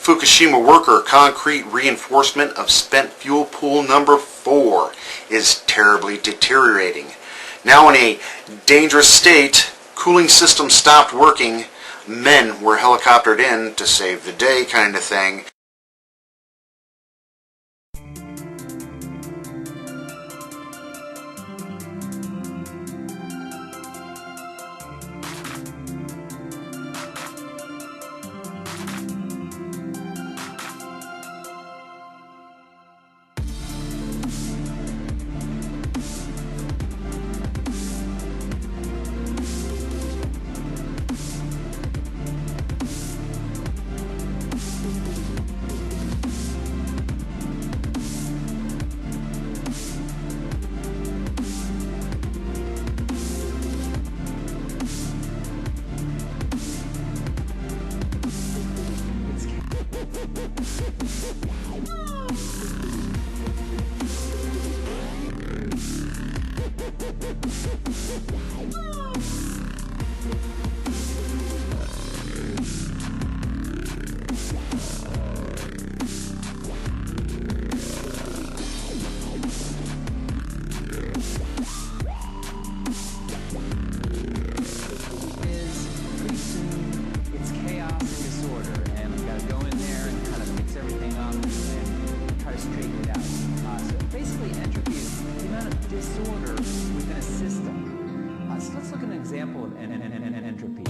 Fukushima worker concrete reinforcement of spent fuel pool number 4 is terribly deteriorating. Now in a dangerous state, cooling system stopped working, men were helicoptered in to save the day kind of thing. Disorder within a system. So let's look at an example of entropy.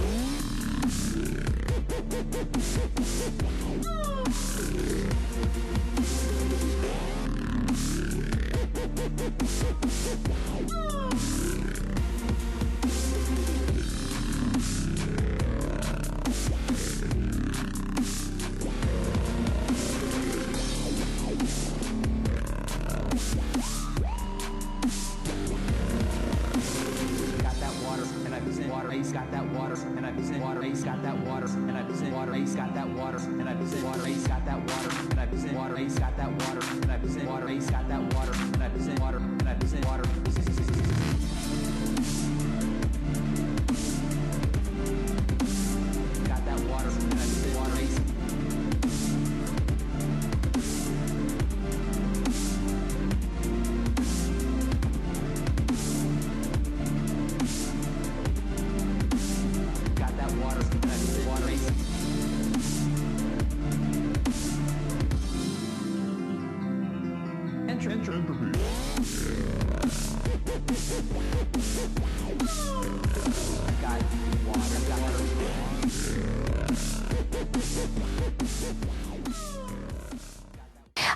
Ace got that water, and I was in water. Ace got that water, and I was in water. Ace got that water, and I was in water. Ace got that water, and I was in water. Ace got that water, and I was in water. Ace got that water, and I was in water. And I was in water. Got that water, and I was in water. Ace.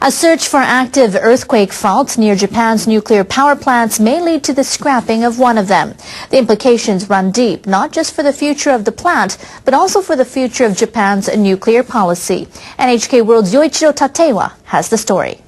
A search for active earthquake faults near Japan's nuclear power plants may lead to the scrapping of one of them. The implications run deep, not just for the future of the plant, but also for the future of Japan's nuclear policy. NHK World's Yoichiro Tatewa has the story.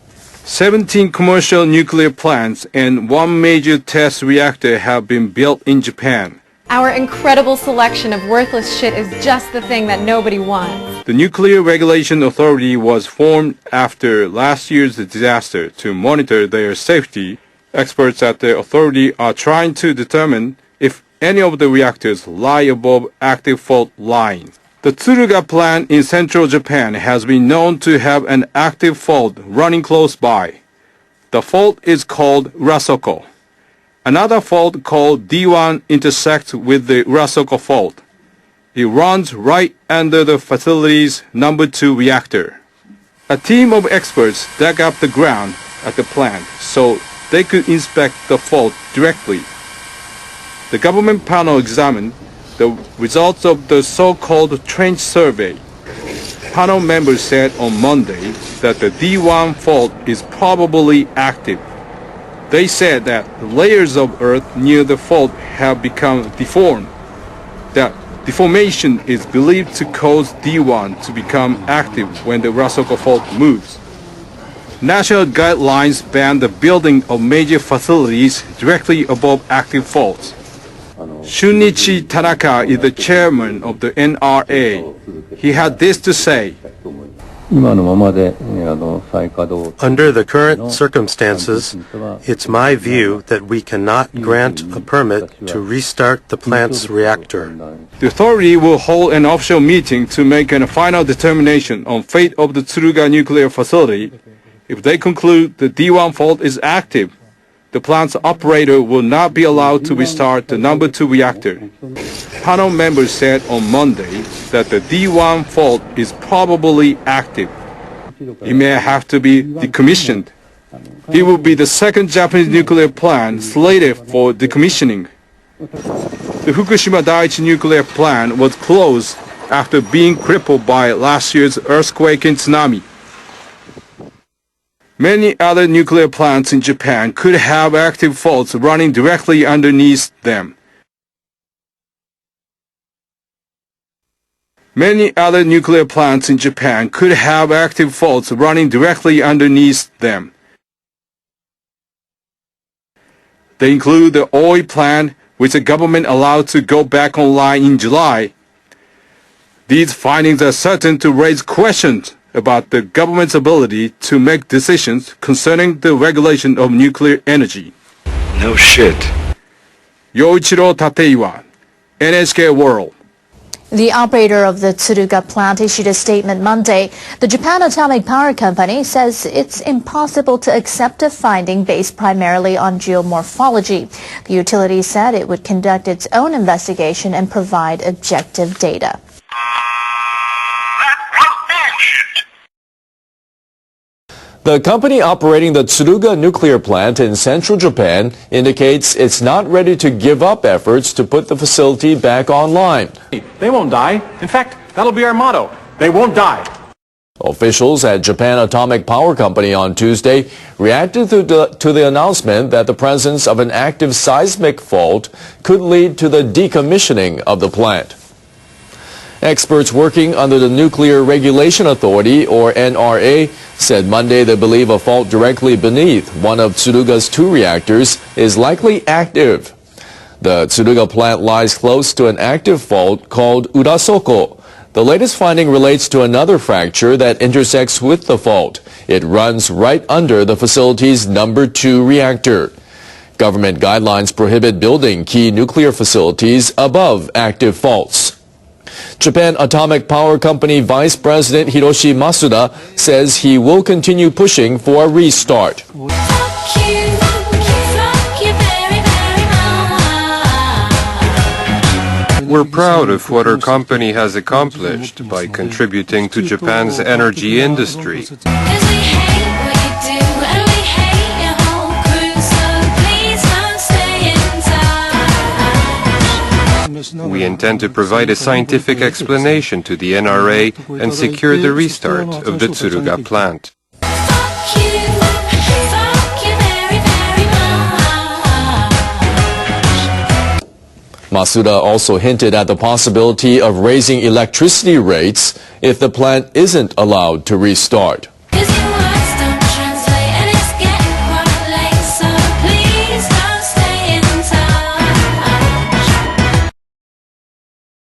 17 commercial nuclear plants and one major test reactor have been built in Japan. Our incredible selection of worthless shit is just the thing that nobody wants. The Nuclear Regulation Authority was formed after last year's disaster to monitor their safety. Experts at the authority are trying to determine if any of the reactors lie above active fault lines. The Tsuruga plant in central Japan has been known to have an active fault running close by. The fault is called Urasoko. Another fault called D1 intersects with the Urasoko fault. It runs right under the facility's number 2 reactor. A team of experts dug up the ground at the plant so they could inspect the fault directly. The government panel examined the results of the so-called trench survey. Panel members said on Monday that the D1 fault is probably active. They said that the layers of earth near the fault have become deformed. That deformation is believed to cause D1 to become active when the Urasoko fault moves. National guidelines ban the building of major facilities directly above active faults. Shunichi Tanaka is the chairman of the NRA. He had this to say. 今のままで Under the current circumstances, it's my view that we cannot grant a permit to restart the plant's reactor. The authority will hold an official meeting to make a final determination on fate of the Tsuruga nuclear facility. If they conclude the D1 fault is active, the plant's operator will not be allowed to restart the number 2 reactor. Panel members said on Monday that the D1 fault is probably active. It may have to be decommissioned. It will be the second Japanese nuclear plant slated for decommissioning. The Fukushima Daiichi nuclear plant was closed after being crippled by last year's earthquake and tsunami. Many other nuclear plants in Japan could have active faults running directly underneath them. Many other nuclear plants in Japan could have active faults running directly underneath them. They include the Oi plant, which the government allowed to go back online in July. These findings are certain to raise questions about the government's ability to make decisions concerning the regulation of nuclear energy. No shit. Yoichiro Tateiwa, NHK World. The operator of the Tsuruga plant issued a statement Monday. The Japan Atomic Power Company says it's impossible to accept a finding based primarily on geomorphology. The utility said it would conduct its own investigation and provide objective data. The company operating the Tsuruga nuclear plant in central Japan indicates it's not ready to give up efforts to put the facility back online. They won't die. In fact, that'll be our motto. They won't die. Officials at Japan Atomic Power Company on Tuesday reacted to the announcement that the presence of an active seismic fault could lead to the decommissioning of the plant. Experts working under the Nuclear Regulation Authority, or NRA, said Monday they believe a fault directly beneath one of Tsuruga's 2 reactors is likely active. The Tsuruga plant lies close to an active fault called Urasoko. The latest finding relates to another fracture that intersects with the fault. It runs right under the facility's number 2 reactor. Government guidelines prohibit building key nuclear facilities above active faults. Japan Atomic Power Company Vice President Hiroshi Masuda says he will continue pushing for a restart. We're proud of what our company has accomplished by contributing to Japan's energy industry. We intend to provide a scientific explanation to the NRA and secure the restart of the Tsuruga plant. Masuda also hinted at the possibility of raising electricity rates if the plant isn't allowed to restart.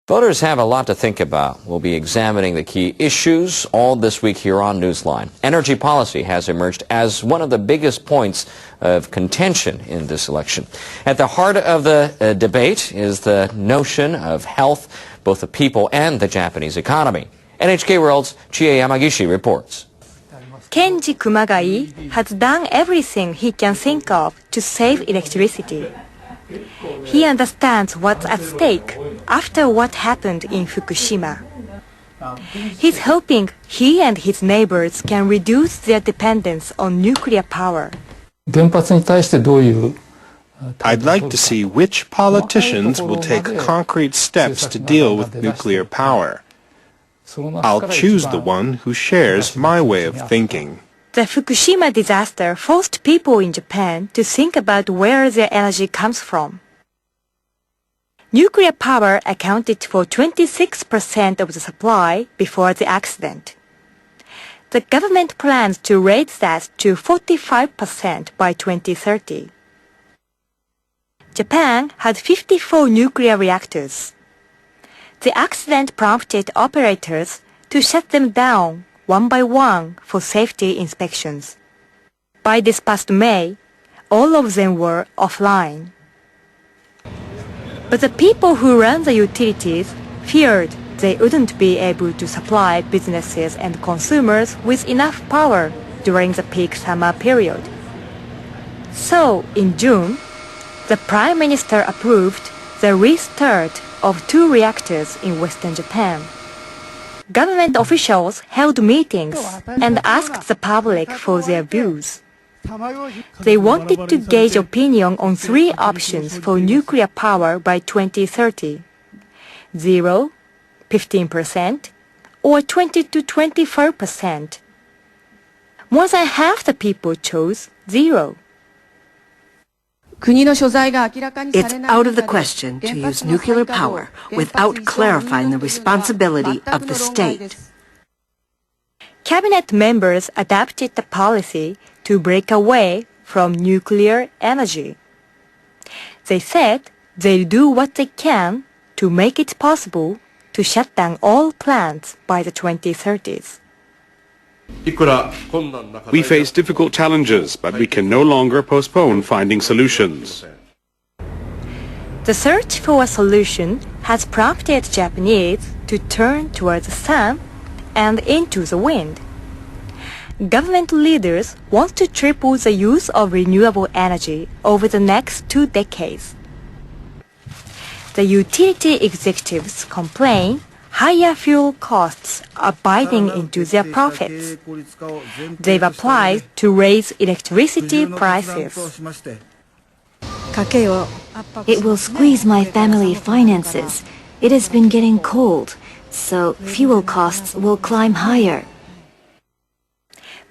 Voters have a lot to think about. We'll be examining the key issues all this week here on Newsline. Energy policy has emerged as one of the biggest points of contention in this election. At the heart of the debate is the notion of health, both the people and the Japanese economy. NHK World's Chie Yamagishi reports. Kenji Kumagai has done everything he can think of to save electricity. He understands what's at stake after what happened in Fukushima. He's hoping he and his neighbors can reduce their dependence on nuclear power. I'd like to see which politicians will take concrete steps to deal with nuclear power. I'll choose the one who shares my way of thinking. The Fukushima disaster forced people in Japan to think about where their energy comes from. Nuclear power accounted for 26% of the supply before the accident. The government plans to raise that to 45% by 2030. Japan had 54 nuclear reactors. The accident prompted operators to shut them down one by one for safety inspections. By this past May, all of them were offline. But the people who run the utilities feared they wouldn't be able to supply businesses and consumers with enough power during the peak summer period. So, in June, the Prime Minister approved the restart of 2 reactors in Western Japan. Government officials held meetings and asked the public for their views. They wanted to gauge opinion on 3 options for nuclear power by 2030: 0, 15%, or 20 to 24%. More than half the people chose 0. It's out of the question to use nuclear power without clarifying the responsibility of the state. Cabinet members adopted the policy to break away from nuclear energy. They said they'll do what they can to make it possible to shut down all plants by the 2030s. We face difficult challenges, but we can no longer postpone finding solutions. The search for a solution has prompted Japanese to turn toward the sun and into the wind. Government leaders want to triple the use of renewable energy over the next 2 decades. The utility executives complain higher fuel costs are biting into their profits. They've applied to raise electricity prices. It will squeeze my family finances. It has been getting cold, so fuel costs will climb higher.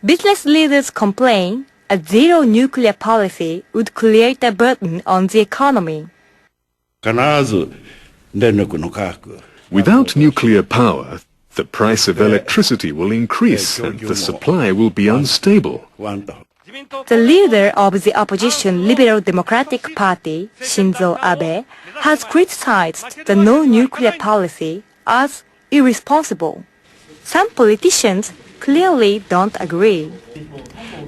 Business leaders complain a zero nuclear policy would create a burden on the economy. Without nuclear power, the price of electricity will increase and the supply will be unstable. The leader of the opposition Liberal Democratic Party, Shinzo Abe, has criticized the no-nuclear policy as irresponsible. Some politicians clearly don't agree.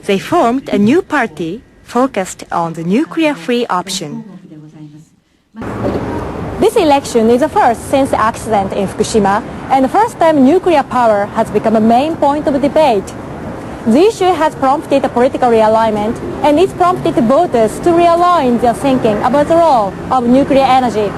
They formed a new party focused on the nuclear-free option. This election is the first since the accident in Fukushima, and the first time nuclear power has become a main point of debate. The issue has prompted a political realignment, and it's prompted voters to realign their thinking about the role of nuclear energy.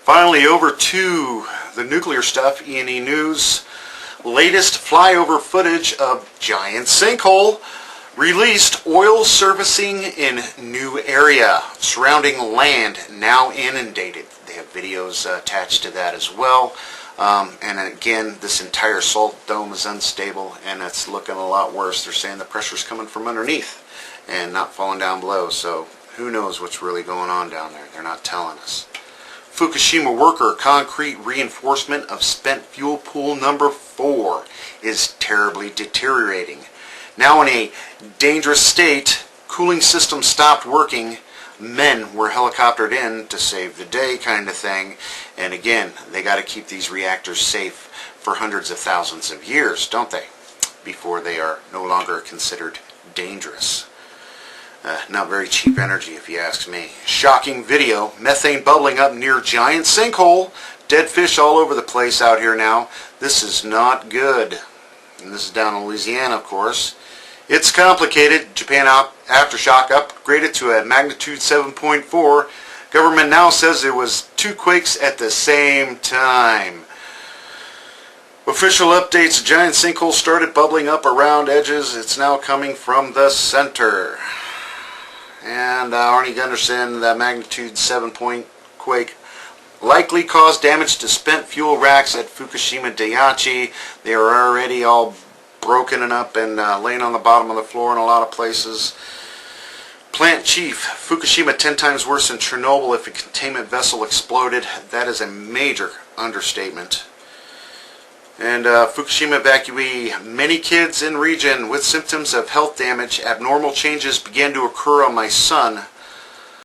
Finally, over to the nuclear stuff, E&E News. Latest flyover footage of giant sinkhole. Released oil surfacing in new area. Surrounding land now inundated. They have videos attached to that as well. And again, this entire salt dome is unstable and it's looking a lot worse. They're saying the pressure's coming from underneath and not falling down below. So who knows what's really going on down there. They're not telling us. Fukushima worker concrete reinforcement of spent fuel pool number 4 is terribly deteriorating. Now in a dangerous state, cooling system stopped working. Men were helicoptered in to save the day kind of thing. And again, they got to keep these reactors safe for hundreds of thousands of years, don't they? Before they are no longer considered dangerous. Not very cheap energy if you ask me. Shocking video. Methane bubbling up near giant sinkhole. Dead fish all over the place out here now. This is not good. And this is down in Louisiana, of course. It's complicated. Japan aftershock upgraded to a magnitude 7.4. Government now says there was 2 quakes at the same time. Official updates. Giant sinkhole started bubbling up around edges. It's now coming from the center. And Arnie Gunderson, that magnitude 7 quake likely caused damage to spent fuel racks at Fukushima Daiichi. They are already all broken and up and laying on the bottom of the floor in a lot of places. Plant chief, Fukushima 10 times worse than Chernobyl if a containment vessel exploded. That is a major understatement. And Fukushima evacuee, many kids in region with symptoms of health damage, abnormal changes began to occur on my son